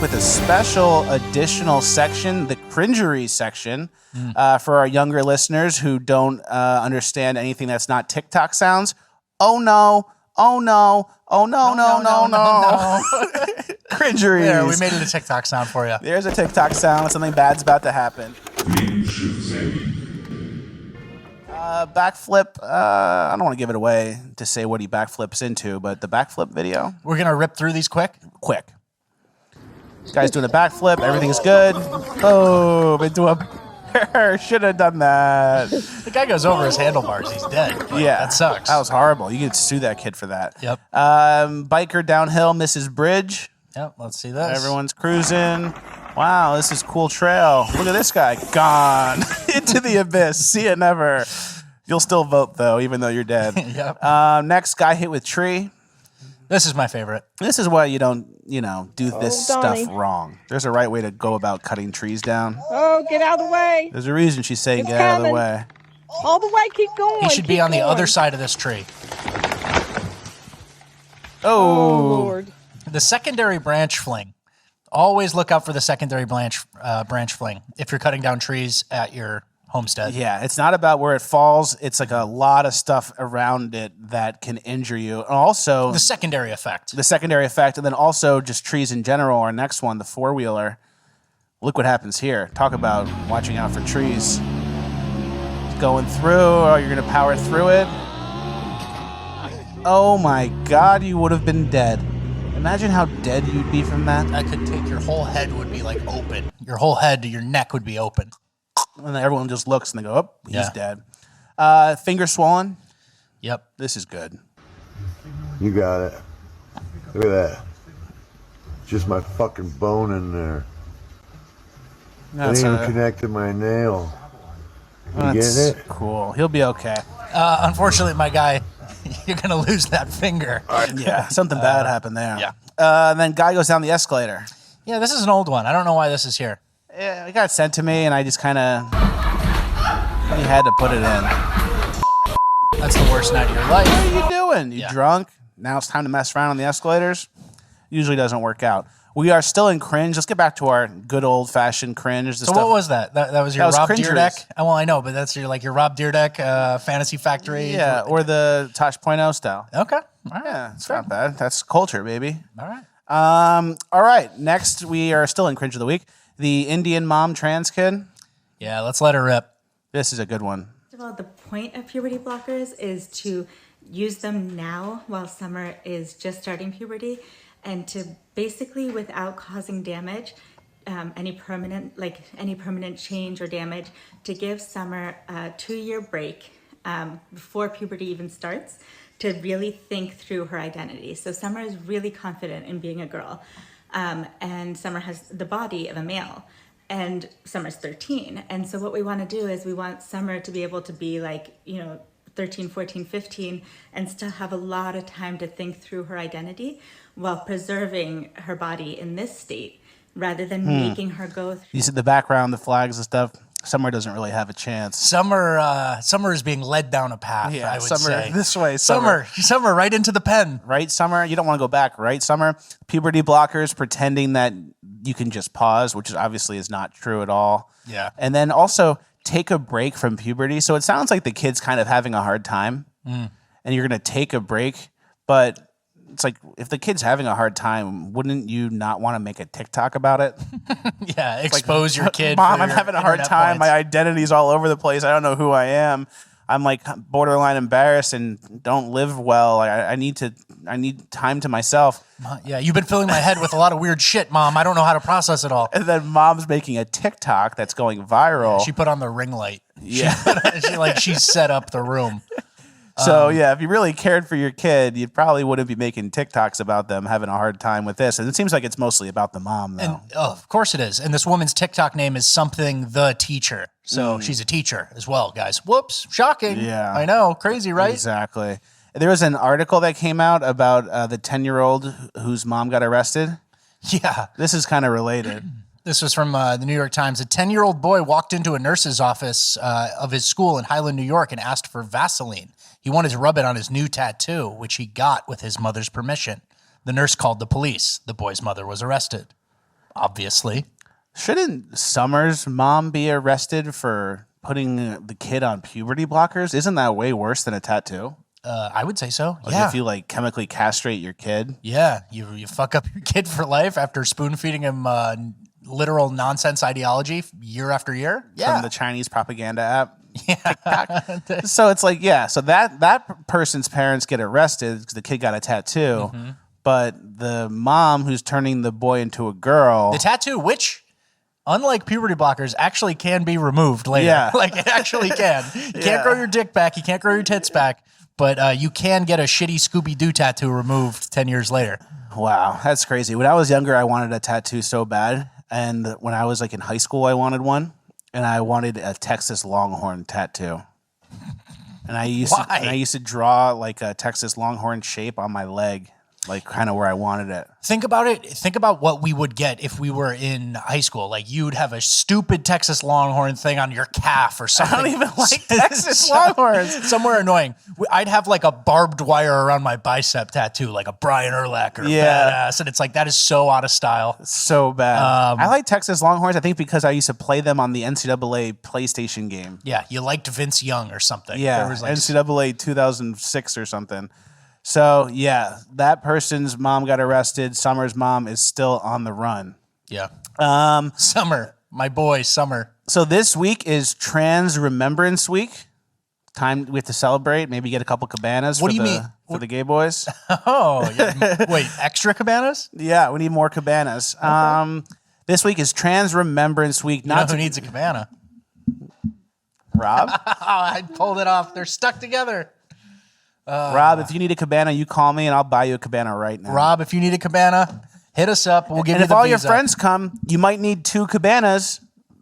with a special additional section, the Cringery section, for our younger listeners who don't understand anything that's not TikTok sounds. Oh no. Oh no. Oh no, no. Cringery. There, we made it a TikTok sound for you. There's a TikTok sound. Something bad's about to happen. Backflip. I don't want to give it away to say what he backflips into, but the backflip video. We're going to rip through these quick. This guy's doing a backflip. Everything's good. Oh, into a... Should have done that. The guy goes over his handlebars. He's dead. Yeah. That sucks. That was horrible. You could sue that kid for that. Yep. Biker downhill, misses bridge. Yep, let's see this. Everyone's cruising. Wow, this is cool trail. Look at this guy. Gone into the abyss. See it never. You'll still vote, though, even though you're dead. Yep. Next, guy hit with tree. This is my favorite. This is why you don't, do this stuff wrong. There's a right way to go about cutting trees down. Oh, get out of the way. There's a reason she's saying It's get out of the coming. way. All the way, keep going. He should be keep on the going. other side of this tree. Oh. Lord. The secondary branch fling. Always look out for the secondary branch fling if you're cutting down trees at your homestead. Yeah, it's not about where it falls. It's like a lot of stuff around it that can injure you. And also... The secondary effect. And then also just trees in general. Our next one, the four-wheeler. Look what happens here. Talk about watching out for trees. It's going through. Oh, you're going to power through it. Oh my God, you would have been dead. Imagine how dead you'd be from that. That could take your whole head would be like open. Your whole head, your neck would be open. And then everyone just looks and they go, oh, he's Yeah. dead. Finger swollen. Yep. This is good. You got it. Look at that. Just my fucking bone in there. That's, I didn't even connect to my nail. You that's getting it? cool. He'll be okay. Unfortunately, my guy, you're going to lose that finger. Yeah, something bad happened there. Yeah. And then guy goes down the escalator. Yeah, this is an old one. I don't know why this is here. Yeah, it got sent to me, and I just kind of had to put it in. That's the worst night of your life. What are you doing? You Yeah. drunk? Now it's time to mess around on the escalators? Usually doesn't work out. We are still in cringe. Let's get back to our good old-fashioned cringe. So what was that? That was your That was Rob Cringeries. Dyrdek? Well, I know, but that's your Rob Dyrdek Fantasy Factory. Yeah, or the Tosh.0 style. Okay. All right. Yeah, it's not bad. That's culture, baby. All right. All right, next we are still in cringe of the week. The Indian mom trans kid. Yeah, let's let her rip. This is a good one. First of all, the point of puberty blockers is to use them now while Summer is just starting puberty, and to basically, without causing damage, any permanent change or damage, to give Summer a 2-year break before puberty even starts, to really think through her identity. So Summer is really confident in being a girl, and Summer has the body of a male, and Summer's 13. And so what we want to do is we want Summer to be able to be 13, 14, 15, and still have a lot of time to think through her identity while preserving her body in this state, rather than making her go through. You see the background, the flags and stuff. Summer doesn't really have a chance. Summer is being led down a path, I would Summer, say. this way, Summer right into the pen. Right, Summer? You don't want to go back, right, Summer? Puberty blockers, pretending that you can just pause, which obviously is not true at all. Yeah. And then also take a break from puberty. So it sounds like the kid's kind of having a hard time, and you're going to take a break. But it's like, if the kid's having a hard time, wouldn't you not want to make a TikTok about it? Yeah, expose your kid. Mom, for I'm your having a hard internet time. points. My identity's all over the place. I don't know who I am. I'm like borderline embarrassed and don't live well. I need time to myself. Yeah, you've been filling my head with a lot of weird shit, Mom. I don't know how to process it all. And then mom's making a TikTok that's going viral. She put on the ring light. Yeah. She set up the room. So yeah, if you really cared for your kid, you probably wouldn't be making TikToks about them having a hard time with this. And it seems like it's mostly about the mom, though. And, of course it is. And this woman's TikTok name is something the teacher. So she's a teacher as well, guys. Whoops. Shocking. Yeah. I know. Crazy, right? Exactly. There was an article that came out about the 10-year-old whose mom got arrested. Yeah. This is kind of related. This was from the New York Times. A 10-year-old boy walked into a nurse's office of his school in Highland, New York, and asked for Vaseline. He wanted to rub it on his new tattoo, which he got with his mother's permission. The nurse called the police. The boy's mother was arrested. Obviously. Shouldn't Summer's mom be arrested for putting the kid on puberty blockers? Isn't that way worse than a tattoo? I would say so. Like Yeah. if you like chemically castrate your kid. Yeah. You fuck up your kid for life after spoon feeding him literal nonsense ideology year after year. Yeah. From the Chinese propaganda app. TikTok. So it's like, yeah, so that person's parents get arrested because the kid got a tattoo, but the mom who's turning the boy into a girl. The tattoo, which, unlike puberty blockers, actually can be removed later. Yeah. Like, it actually can. You can't grow your dick back. You can't grow your tits back. But you can get a shitty Scooby-Doo tattoo removed 10 years later. Wow, that's crazy. When I was younger, I wanted a tattoo so bad. And when I was like in high school, I wanted one. And I wanted a Texas Longhorn tattoo. And I used to draw like a Texas Longhorn shape on my leg, like kind of where I wanted it. Think about it. Think about what we would get if we were in high school. Like, you'd have a stupid Texas Longhorn thing on your calf or something. I don't even like Texas Longhorns. Somewhere annoying. I'd have like a barbed wire around my bicep tattoo, like a Brian Urlacher badass. And it's like, that is so out of style. So bad. I like Texas Longhorns, I think, because I used to play them on the NCAA PlayStation game. Yeah, you liked Vince Young or something. Yeah, There was like, NCAA 2006 or something. So, yeah, that person's mom got arrested. Summer's mom is still on the run. yeah. Summer, my boy, Summer. So this week is Trans Remembrance Week. Time we have to celebrate. Maybe get a couple cabanas. What do you mean? For the gay boys? Oh, yeah. Wait, extra cabanas? Yeah, we need more cabanas. This week is Trans Remembrance Week. You know who needs a cabana? Rob? Oh, I pulled it off. They're stuck together. Rob, if you need a cabana, you call me and I'll buy you a cabana right now. Rob, if you need a cabana, hit us up. We'll give and you if the all your visa. friends come, you might need 2 cabanas.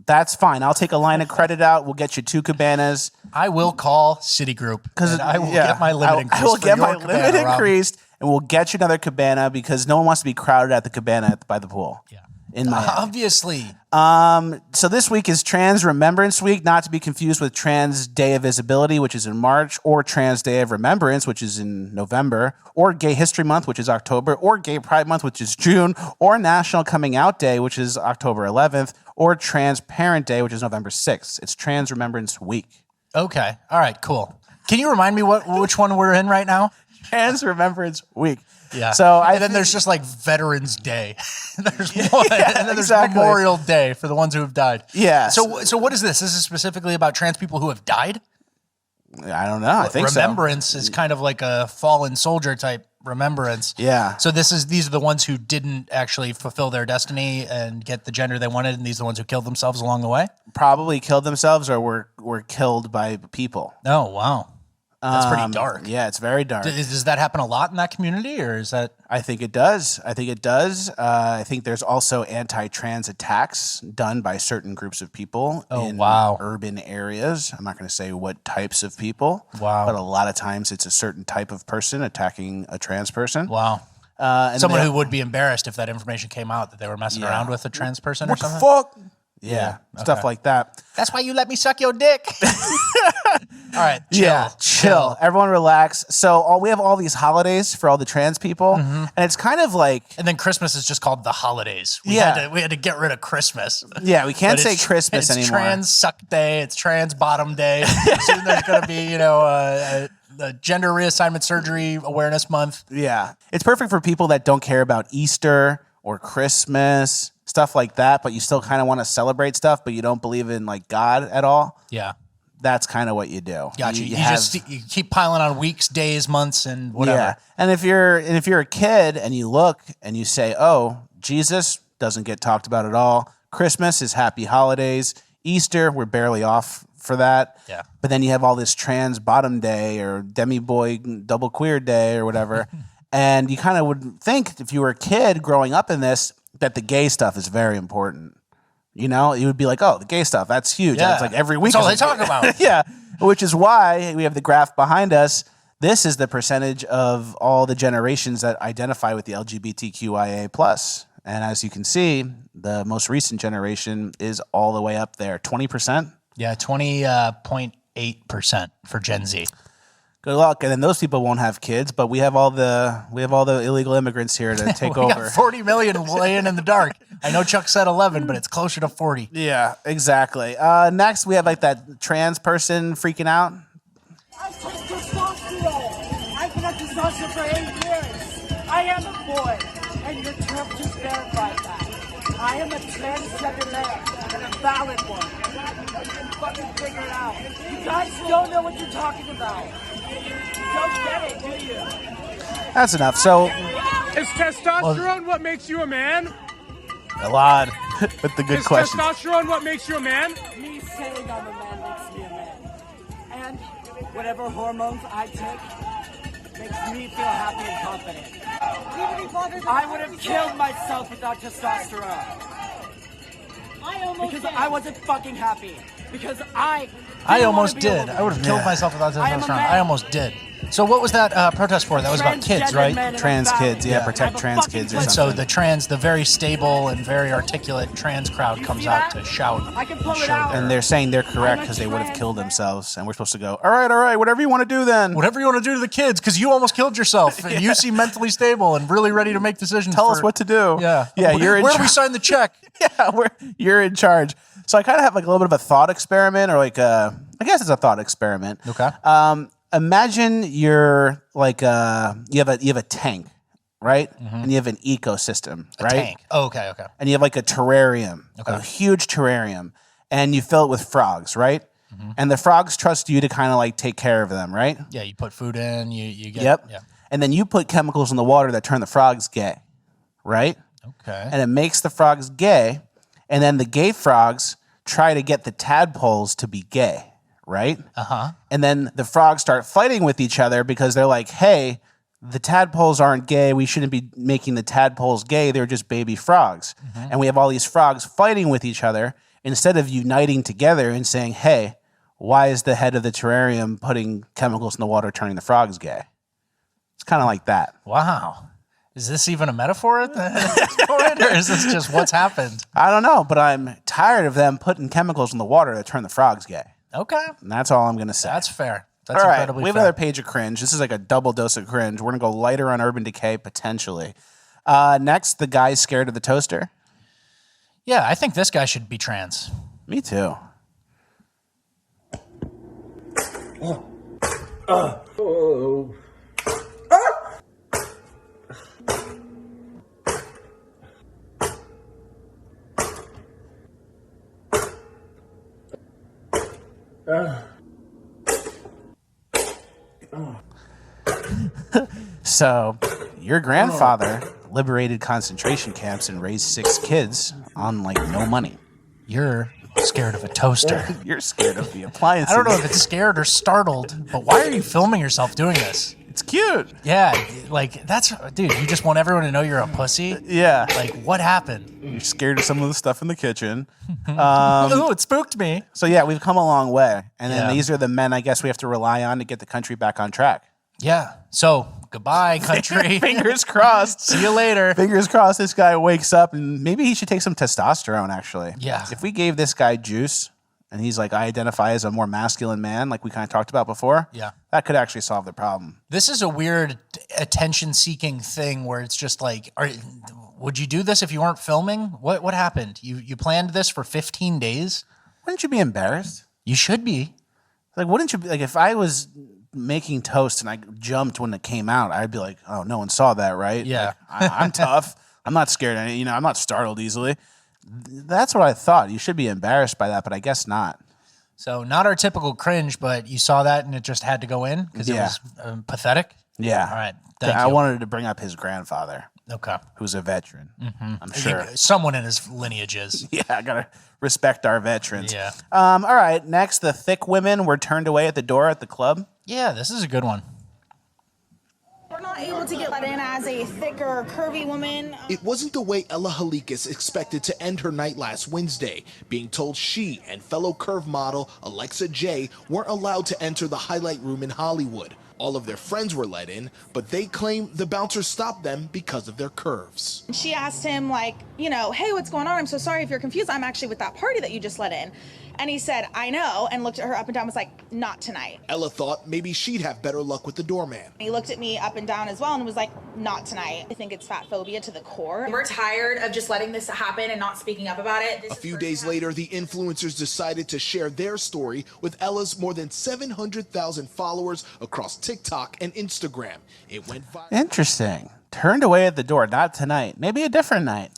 That's fine. I'll take a line of credit out. We'll get you 2 cabanas. I will call Citigroup because I will get my limit increased. I will for get your my cabana, limit Rob. increased, and we'll get you another cabana because no one wants to be crowded at the cabana by the pool. Yeah. In Miami. Obviously. So this week is Trans Remembrance Week, not to be confused with Trans Day of Visibility, which is in March, or Trans Day of Remembrance, which is in November, or Gay History Month, which is October, or Gay Pride Month, which is June, or National Coming Out Day, which is October 11th, or Transparent Day, which is November 6th. It's Trans Remembrance Week. Okay. All right, cool. Can you remind me which one we're in right now? Trans Remembrance Week. Yeah. So and then there's just like Veterans Day. There's one, Yeah, and then there's exactly. Memorial Day for the ones who have died. Yeah. So what is this? This is specifically about trans people who have died? I don't know. I think so. Remembrance is kind of like a fallen soldier type remembrance. Yeah. So these are the ones who didn't actually fulfill their destiny and get the gender they wanted, and these are the ones who killed themselves along the way? Probably killed themselves or were killed by people. Oh, wow. That's pretty dark. Yeah, it's very dark. Does that happen a lot in that community, or is that... I think it does. I think there's also anti-trans attacks done by certain groups of people in urban areas. I'm not going to say what types of people. Wow. But a lot of times it's a certain type of person attacking a trans person. Wow. And Someone who would be embarrassed if that information came out that they were messing around with a trans person or What the something. fuck? Yeah, stuff like that. That's why you let me suck your dick. All right, chill. Everyone relax. So we have all these holidays for all the trans people, and it's kind of like... And then Christmas is just called the holidays. We Yeah. had to get rid of Christmas. Yeah, we can't But say it's- Christmas it's anymore. Trans Suck Day. It's Trans Bottom Day. Soon there's going to be, the Gender Reassignment Surgery Awareness Month. Yeah. It's perfect for people that don't care about Easter or Christmas, stuff like that, but you still kind of want to celebrate stuff, but you don't believe in like God at all. Yeah. That's kind of what you do. Gotcha. You keep piling on weeks, days, months, and whatever. Yeah. And if you're a kid and you look and you say, "Oh, Jesus doesn't get talked about at all. Christmas is happy holidays. Easter, we're barely off for that." Yeah. But then you have all this trans bottom day or demi boy double queer day or whatever. And you kind of would think if you were a kid growing up in this that the gay stuff is very important. You would be like, oh, the gay stuff, that's huge. Yeah. And it's like every week. That's all is they like- talk about. Yeah. Which is why we have the graph behind us. This is the percentage of all the generations that identify with the LGBTQIA+. And as you can see, the most recent generation is all the way up there, 20%. Yeah, 20.8% for Gen Z. Good luck, and then those people won't have kids, but we have all the illegal immigrants here to take We over. got 40 million laying in the dark. I know Chuck said 11, but it's closer to 40. Yeah, exactly. Next, we have like that trans person freaking out. I took testosterone. I've been on testosterone for 8 years. I am a boy, and your term just verified that. I am a transgender man, and a valid one. You can fucking figure it out. You guys don't know what you're talking about. You don't get it, do you? That's enough. So, Is testosterone what makes you a man? a lot with the good Is questions. testosterone what makes you a man? Me saying I'm a man makes me a man. And whatever hormones I take makes me feel happy and confident. I would have killed myself without testosterone. Because I wasn't fucking happy. Because I almost did. I would have killed myself without testosterone. I almost did. So what was that protest for? That was about kids, right? Trans kids, yeah, protect trans kids or And something. so the very stable and very articulate trans crowd comes out to shout. I can pull it out. And they're saying they're correct because they would have killed themselves, and we're supposed to go, all right, whatever you want to do then. Whatever you want to do to the kids, because you almost killed yourself, and you seem mentally stable and really ready to make decisions. Tell us what to do. Yeah, You're in Where do we sign the check? Yeah, you're in charge. So I kind of have like a little bit of a thought experiment, or like I guess it's a thought experiment. Okay. Imagine you're like you have a tank, right? And you have an ecosystem, right? Tank. Oh, okay. And you have like a terrarium, a huge terrarium, and you fill it with frogs, right? And the frogs trust you to kind of like take care of them, right? Yeah, you put food in. You get. Yep. Yeah. And then you put chemicals in the water that turn the frogs gay, right? Okay. And it makes the frogs gay, and then the gay frogs try to get the tadpoles to be gay, right? And then the frogs start fighting with each other because they're like, hey, the tadpoles aren't gay. We shouldn't be making the tadpoles gay. They're just baby frogs. And we have all these frogs fighting with each other instead of uniting together and saying, hey, why is the head of the terrarium putting chemicals in the water turning the frogs gay? It's kind of like that. Wow. Is this even a metaphor for it, or is this just what's happened? I don't know, but I'm tired of them putting chemicals in the water that turn the frogs gay. Okay. And that's all I'm going to say. That's fair. That's all right, incredibly we have fair. another page of cringe. This is like a double dose of cringe. We're going to go lighter on Urban Decay, potentially. Next, the guy's scared of the toaster. Yeah, I think this guy should be trans. Me too. So, your grandfather liberated concentration camps and raised 6 kids on like no money. You're scared of a toaster. You're scared of the appliances. I don't know if it's scared or startled, but why are you filming yourself doing this? It's cute. Yeah, like that's, dude, you just want everyone to know you're a pussy? Yeah. Like, what happened? You're scared of some of the stuff in the kitchen. Ooh, it spooked me. So yeah, we've come a long way. And then Yeah. these are the men I guess we have to rely on to get the country back on track. Yeah. So, goodbye, country. Fingers crossed. See you later. Fingers crossed this guy wakes up and maybe he should take some testosterone actually. Yeah. If we gave this guy juice and he's like, I identify as a more masculine man, like we kind of talked about before. Yeah. That could actually solve the problem. This is a weird attention-seeking thing where it's just like, would you do this if you weren't filming? What happened? You planned this for 15 days? Wouldn't you be embarrassed? You should be. Like, wouldn't you be like, if I was making toast and I jumped when it came out, I'd be like, oh, no one saw that, right? Yeah. Like, I'm tough. I'm not scared. I'm not startled easily. That's what I thought. You should be embarrassed by that, but I guess not. So not our typical cringe, but you saw that and it just had to go in because it was pathetic? Yeah. All right. Thank I you. wanted to bring up his grandfather, Okay. who's a veteran. I'm sure. Someone in his lineage is. Yeah, I gotta respect our veterans. Yeah. All right. Next, the thick women were turned away at the door at the club. Yeah, this is a good one. We're not able to get let in as a thicker, curvy woman. It wasn't the way Ella Halikas expected to end her night last Wednesday, being told she and fellow curve model Alexa J weren't allowed to enter the highlight room in Hollywood. All of their friends were let in, but they claim the bouncers stopped them because of their curves. She asked him, like, you know, hey, what's going on? I'm so sorry if you're confused. I'm actually with that party that you just let in. And he said, I know, and looked at her up and down, was like, not tonight. Ella thought maybe she'd have better luck with the doorman. He looked at me up and down as well and was like, not tonight. I think it's fat phobia to the core. We're tired of just letting this happen and not speaking up about it. A few days later, the influencers decided to share their story with Ella's more than 700,000 followers across TikTok and Instagram. It went viral. Interesting. Turned away at the door. Not tonight. Maybe a different night.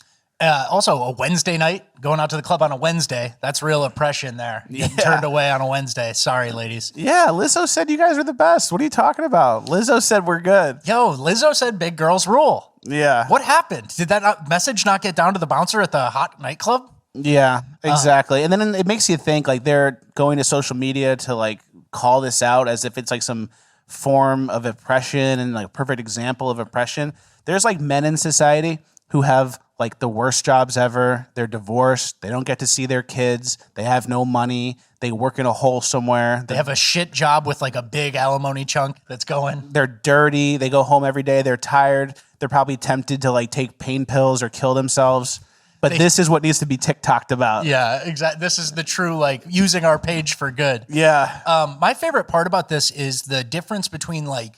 Also, a Wednesday night, going out to the club on a Wednesday. That's real oppression there. Getting turned away on a Wednesday. Sorry, ladies. Yeah, Lizzo said you guys are the best. What are you talking about? Lizzo said we're good. Yo, Lizzo said big girls rule. Yeah. What happened? Did that message not get down to the bouncer at the hot nightclub? Yeah, exactly. And then it makes you think like they're going to social media to like call this out as if it's like some form of oppression and like a perfect example of oppression. There's like men in society who have like the worst jobs ever. They're divorced. They don't get to see their kids. They have no money. They work in a hole somewhere. They have a shit job with like a big alimony chunk that's going. They're dirty. They go home every day. They're tired. They're probably tempted to like take pain pills or kill themselves. But this is what needs to be TikToked about. Yeah, exactly. This is the true, like, using our page for good. Yeah. My favorite part about this is the difference between, like,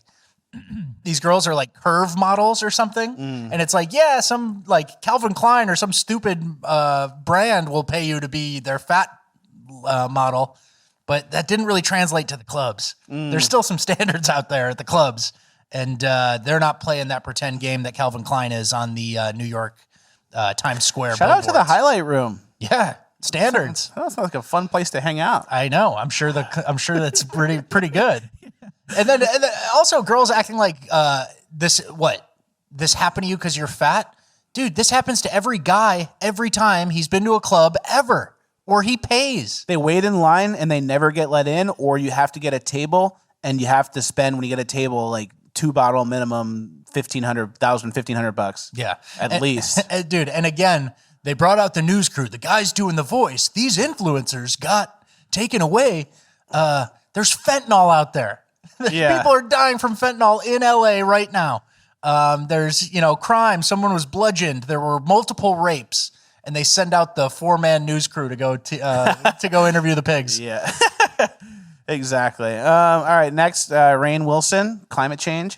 these girls are, like, curve models or something. And it's like, yeah, some, like, Calvin Klein or some stupid brand will pay you to be their fat model. But that didn't really translate to the clubs. There's still some standards out there at the clubs. And they're not playing that pretend game that Calvin Klein is on the New York Times Square. Shout out to the highlight room. Yeah, standards. That sounds like a fun place to hang out. I know. I'm sure that's pretty good. And then also girls acting like this happened to you because you're fat, dude. This happens to every guy every time he's been to a club ever, or he pays. They wait in line and they never get let in, or you have to get a table and you have to spend when you get a table like 2-bottle minimum. $1,500 Yeah. at least. Dude, and again, they brought out the news crew, the guys doing the voice. These influencers got taken away. There's fentanyl out there. Yeah. People are dying from fentanyl in LA right now. There's, crime. Someone was bludgeoned. There were multiple rapes. And they send out the 4-man news crew to go to go interview the pigs. Yeah. Exactly. All right, next, Rainn Wilson, climate change.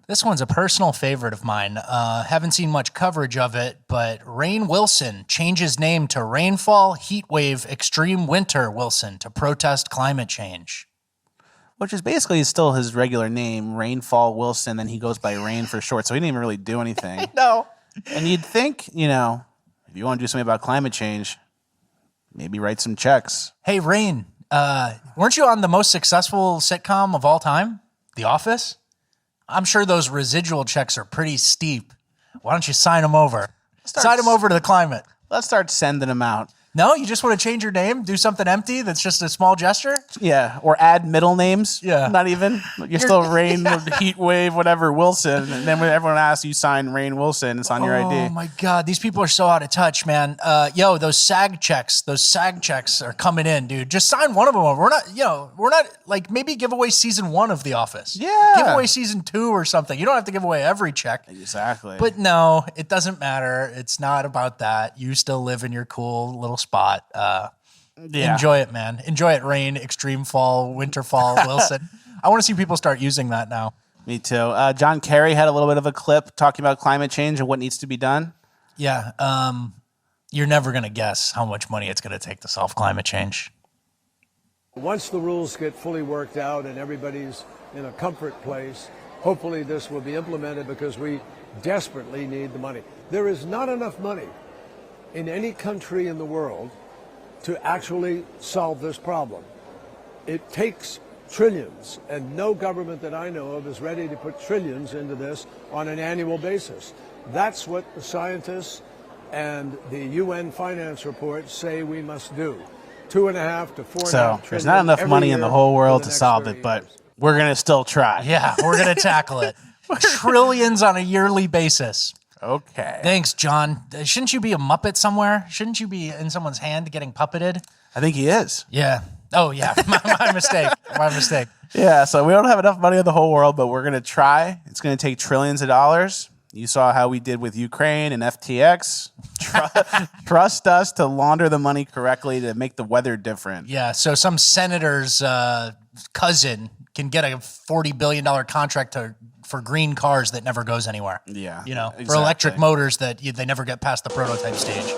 This one's a personal favorite of mine. Haven't seen much coverage of it, but Rainn Wilson changes name to Rainfall Heatwave Extreme Winter Wilson to protest climate change. Which is basically still his regular name, Rainfall Wilson, and he goes by Rain for short, so he didn't even really do anything. No. And you'd think, if you want to do something about climate change, maybe write some checks. Hey, Rain, weren't you on the most successful sitcom of all time, The Office? I'm sure those residual checks are pretty steep. Why don't you sign them over? Sign them over to the climate. Let's start sending them out. No, you just want to change your name, do something empty that's just a small gesture? Yeah, or add middle names. Yeah. Not even. You're still Rain, Heat Wave, whatever, Wilson. And then when everyone asks, you sign Rainn Wilson. It's on your ID. Oh, my God. These people are so out of touch, man. Those SAG checks are coming in, dude. Just sign one of them over. We're not, like, maybe give away season 1 of The Office. Yeah. Give away season 2 or something. You don't have to give away every check. Exactly. But no, it doesn't matter. It's not about that. You still live in your cool little spot. Enjoy it, man. Enjoy it, Rain, Extreme Fall, Winter Fall, Wilson. I want to see people start using that now. Me too. John Kerry had a little bit of a clip talking about climate change and what needs to be done. Yeah. You're never going to guess how much money it's going to take to solve climate change. Once the rules get fully worked out and everybody's in a comfort place, hopefully this will be implemented because we desperately need the money. There is not enough money in any country in the world to actually solve this problem. It takes trillions, and no government that I know of is ready to put trillions into this on an annual basis. That's what the scientists and the UN finance report say we must do. 2.5 to 4.5 trillion. So there's not enough money in the whole world to solve it, but we're going to still try. Yeah, we're going to tackle it. Trillions on a yearly basis. Okay. Thanks, John. Shouldn't you be a Muppet somewhere? Shouldn't you be in someone's hand getting puppeted? I think he is. Yeah. Oh, yeah. My mistake. My mistake. Yeah, so we don't have enough money in the whole world, but we're going to try. It's going to take trillions of dollars. You saw how we did with Ukraine and FTX. Trust us to launder the money correctly to make the weather different. Yeah, so some senator's cousin can get a $40 billion contract for green cars that never goes anywhere. Yeah, You know, for exactly. electric motors that they never get past the prototype stage.